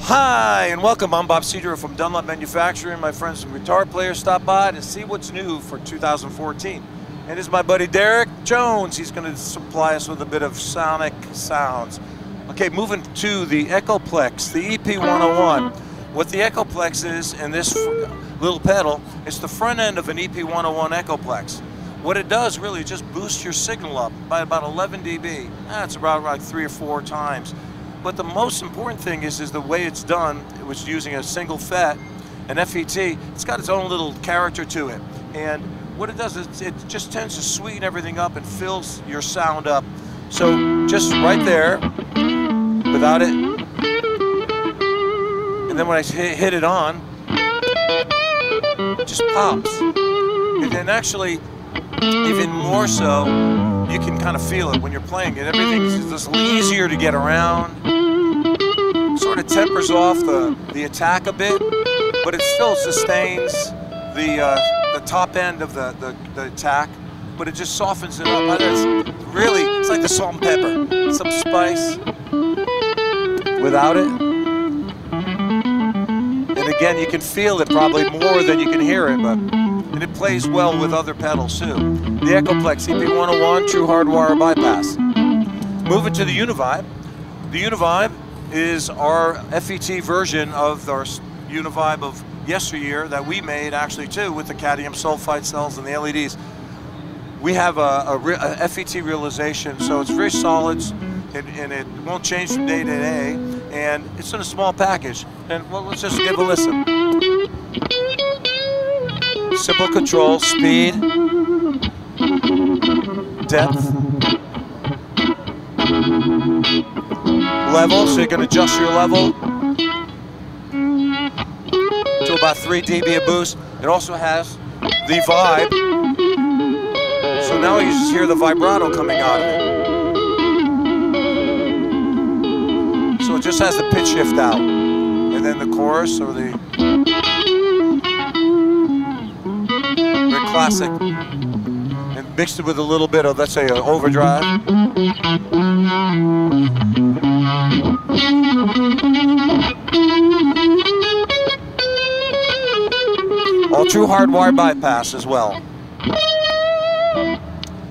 Hi and welcome. I'm Bob Cedro from Dunlop Manufacturing. My friends and guitar players stop by to see what's new for 2014. And this is my buddy Derek Jones. He's going to supply us with a bit of sonic sounds. Okay, moving to the Echoplex, the EP101. What the Echoplex is, and this little pedal, it's the front end of an EP101 Echoplex. What it does really just boosts your signal up by about 11 dB. That's about like 3 or 4 times. But the most important thing is the way it's done. It was using a single FET, an FET. It's got its own little character to it. And what it does is it just tends to sweeten everything up and fills your sound up. So just right there, without it. And then when I hit it on, it just pops. And then actually, even more so, you can kind of feel it when you're playing it. Everything's just easier to get around. Sort of tempers off the attack a bit, but it still sustains the top end of the attack, but it just softens it up. It's really, it's like the salt and pepper. Some spice without it. And again, you can feel it probably more than you can hear it, and it plays well with other pedals too. The Echoplex EP101 True Hardwire Bypass. Moving to the Uni-Vibe. The Uni-Vibe is our FET version of our Uni-Vibe of yesteryear that we made actually too with the cadmium sulfide cells and the LEDs. We have a FET realization, so it's very solid and it won't change from day to day, and it's in a small package. And well, let's just give a listen. Simple control, speed, depth, level, so you can adjust your level to about 3 dB a boost. It also has the vibe, so now you just hear the vibrato coming out of it. So it just has the pitch shift out, and then the chorus or the very classic, and mixed it with a little bit of, let's say, an overdrive. All true hardwire bypass as well.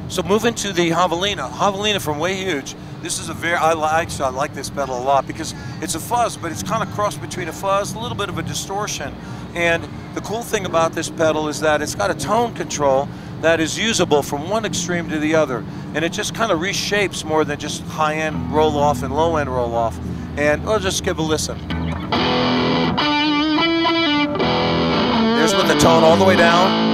So moving to the Havalina. Havalina from Way Huge. This is a very, I like this pedal a lot because it's a fuzz, but it's kind of crossed between a fuzz, a little bit of a distortion. And the cool thing about this pedal is that it's got a tone control that is usable from one extreme to the other. And it just kind of reshapes more than just high-end roll-off and low-end roll-off. And we'll just give a listen. There's with the tone all the way down.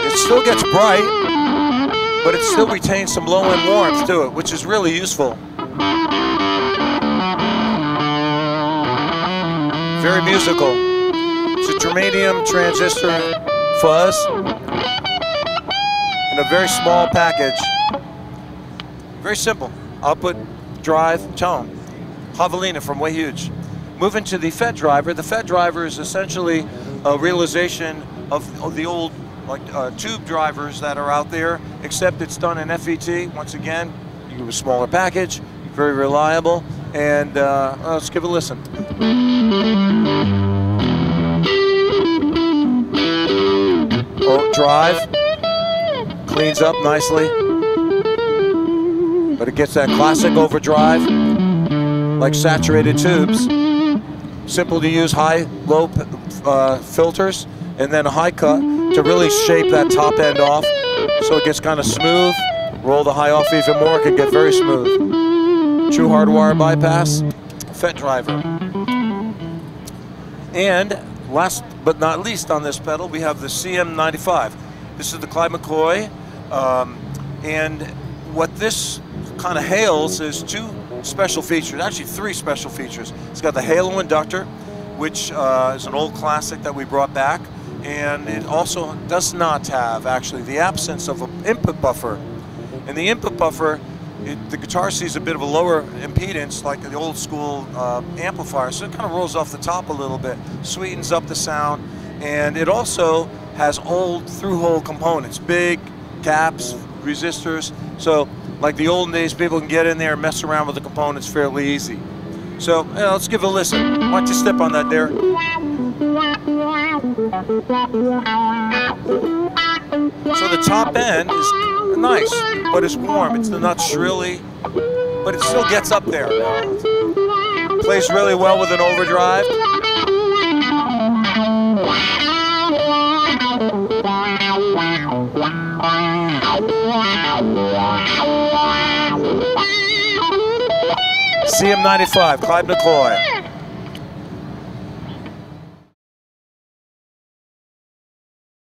It still gets bright, but it still retains some low-end warmth to it, which is really useful. Very musical. It's a germanium transistor fuzz in a very small package. Very simple. Output, drive, tone. Havalina from Way Huge. Moving to the FET driver. The FET driver is essentially a realization of the old tube drivers that are out there, except it's done in FET. Once again, you have a smaller package, very reliable, and let's give it a listen. Oh, drive, cleans up nicely, but it gets that classic overdrive, like saturated tubes. Simple to use, high, low filters, and then a high cut to really shape that top end off so it gets kind of smooth. Roll the high off even more, it can get very smooth. True hardwire bypass, FET driver. And last but not least on this pedal, we have the CM95. This is the Clyde McCoy, and what this kind of hails is 2 special features, actually 3 special features. It's got the halo inductor, which is an old classic that we brought back, and it also does not have actually the absence of an input buffer. And the input buffer, the guitar sees a bit of a lower impedance like the old school amplifier, so it kind of rolls off the top a little bit, sweetens up the sound, and it also has old through-hole components, big caps, resistors. So like the olden days, people can get in there and mess around with the components fairly easy. So let's give it a listen. Why don't you step on that, Derek? So the top end is nice, but it's warm. It's not shrilly, but it still gets up there. Plays really well with an overdrive. CM95, Clyde McCoy.